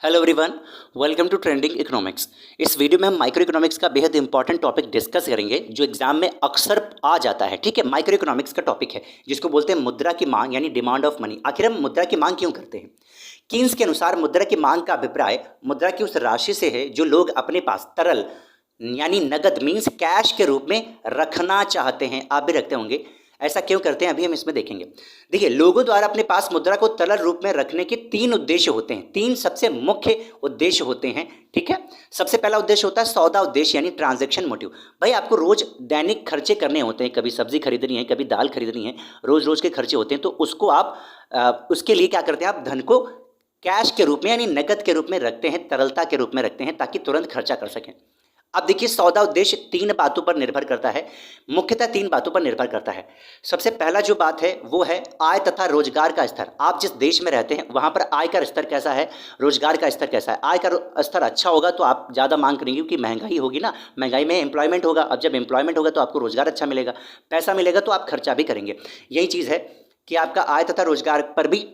Hello everyone, welcome to trending economics. इस video में हम माइक्रो इकोनॉमिक्स का बेहद इंपॉर्टेंट टॉपिक डिस्कस करेंगे जो एग्जाम में अक्सर आ जाता है। ठीक है, माइक्रो इकोनॉमिक्स का टॉपिक है जिसको बोलते हैं मुद्रा की मांग यानी डिमांड ऑफ मनी। आखिर हम मुद्रा की मांग क्यों करते हैं? कीन्स के अनुसार मुद्रा की मांग का अभिप्राय मुद्रा की उस राशि से है जो लोग अपने पास तरल यानी नगद मीन्स कैश के रूप में रखना चाहते हैं। आप भी रखते होंगे। ऐसा क्यों करते हैं अभी हम इसमें देखेंगे। देखिए, लोगों द्वारा अपने पास मुद्रा को तरल रूप में रखने के तीन उद्देश्य होते हैं, तीन सबसे मुख्य उद्देश्य होते हैं। ठीक है, सबसे पहला उद्देश्य होता है सौदा उद्देश्य यानी ट्रांजैक्शन मोटिव। भाई आपको रोज दैनिक खर्चे करने होते हैं, कभी सब्जी खरीदनी है, कभी दाल खरीदनी है, रोज रोज के खर्चे होते हैं, तो उसको आप उसके लिए क्या करते हैं, आप धन को कैश के रूप में यानी नकद के रूप में रखते हैं, तरलता के रूप में रखते हैं ताकि तुरंत खर्चा कर सकें। अब देखिए, सौदा उद्देश्य तीन बातों पर निर्भर करता है, मुख्यतः तीन बातों पर निर्भर करता है। सबसे पहला जो बात है वो है आय तथा रोजगार का स्तर। आप जिस देश में रहते हैं वहां पर आय का स्तर कैसा है, रोजगार का स्तर कैसा है। आय का स्तर अच्छा होगा तो आप ज़्यादा मांग करेंगे क्योंकि महंगाई होगी ना, महंगाई में एम्प्लॉयमेंट होगा। अब जब एम्प्लॉयमेंट होगा तो आपको रोजगार अच्छा मिलेगा, पैसा मिलेगा तो आप खर्चा भी करेंगे। यही चीज़ है कि आपका आय तथा रोजगार पर भी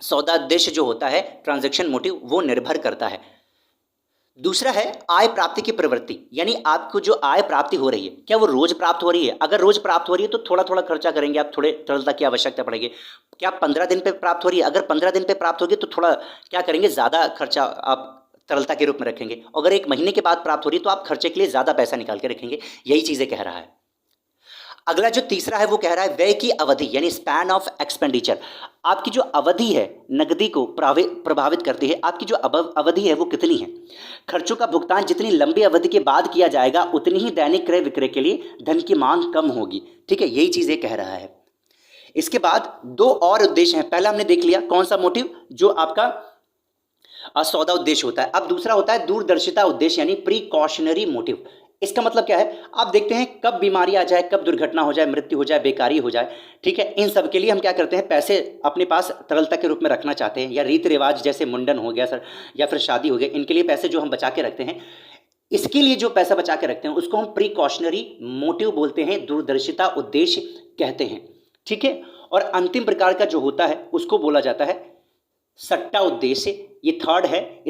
सौदा उद्देश्य जो होता है ट्रांजैक्शन मोटिव वो निर्भर करता है। दूसरा है आय प्राप्ति की प्रवृत्ति, यानी आपको जो आय प्राप्ति हो रही है क्या वो रोज प्राप्त हो रही है। अगर रोज प्राप्त हो रही है तो थोड़ा थोड़ा खर्चा करेंगे आप, थोड़े तरलता की आवश्यकता पड़ेगी। क्या 15 दिन पे प्राप्त हो रही है, अगर 15 दिन पे प्राप्त होगी तो थोड़ा क्या करेंगे, ज़्यादा खर्चा आप तरलता के रूप में रखेंगे। अगर एक महीने के बाद प्राप्त हो रही है तो आप खर्चे के लिए ज़्यादा पैसा निकाल के रखेंगे। यही चीज़ें कह रहा है। अगला जो तीसरा है वो कह रहा है व्यय की अवधि यानी स्पैन ऑफ एक्सपेंडिचर। आपकी जो अवधि है नकदी को प्रभावित करती है, आपकी जो अवधि है वो कितनी है। खर्चों का भुगतान जितनी लंबी अवधि के बाद किया जाएगा उतनी ही दैनिक क्रय विक्रय के लिए धन की मांग कम होगी। ठीक है, यही चीज़ ये कह रहा है। इसके बाद दो और उद्देश्य हैं। पहला हमने देख लिया कौन सा मोटिव, जो आपका सौदा उद्देश्य होता है। अब दूसरा होता है दूरदर्शिता उद्देश्य यानी प्रिकॉशनरी मोटिव। इसका मतलब क्या है, आप देखते हैं कब बीमारी आ जाए, कब दुर्घटना हो जाए, मृत्यु हो जाए, बेकारी हो जाए। ठीक है, इन सब के लिए हम क्या करते हैं, पैसे अपने पास तरलता के रूप में रखना चाहते हैं, या रीति रिवाज जैसे मुंडन हो गया सर, या फिर शादी हो गया, इनके लिए पैसे जो हम बचा के रखते हैं, इसके लिए जो पैसा बचा के रखते हैं उसको हम प्रिकॉशनरी मोटिव बोलते हैं, दूरदर्शिता उद्देश्य कहते हैं। ठीक है, और अंतिम प्रकार का जो होता है उसको बोला जाता है सट्टा उद्देश्य। ये थर्ड है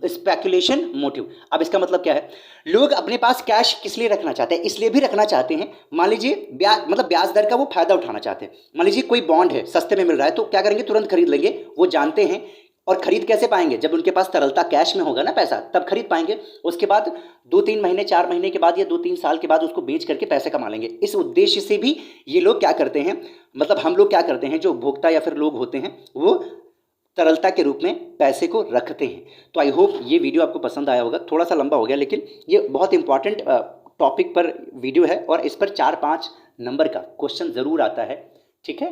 स्पेकुलेशन मोटिव। अब इसका मतलब क्या है, लोग अपने पास कैश किस लिए रखना चाहते हैं, इसलिए भी रखना चाहते हैं, मान लीजिए ब्याज दर का वो फायदा उठाना चाहते हैं। मान लीजिए कोई बॉन्ड है, सस्ते में मिल रहा है तो क्या करेंगे, तुरंत खरीद लेंगे। वो जानते हैं, और खरीद कैसे पाएंगे, जब उनके पास तरलता कैश में होगा ना पैसा, तब खरीद पाएंगे। उसके बाद 2-3 महीने 4 महीने के बाद या 2-3 साल के बाद उसको बेच करके पैसे कमा लेंगे। इस उद्देश्य से भी ये लोग क्या करते हैं, मतलब हम लोग क्या करते हैं, जो उपभोक्ता या फिर लोग होते हैं वो तरलता के रूप में पैसे को रखते हैं। तो आई होप ये वीडियो आपको पसंद आया होगा। थोड़ा सा लंबा हो गया लेकिन ये बहुत इंपॉर्टेंट टॉपिक पर वीडियो है और इस पर 4-5 नंबर का क्वेश्चन ज़रूर आता है। ठीक है।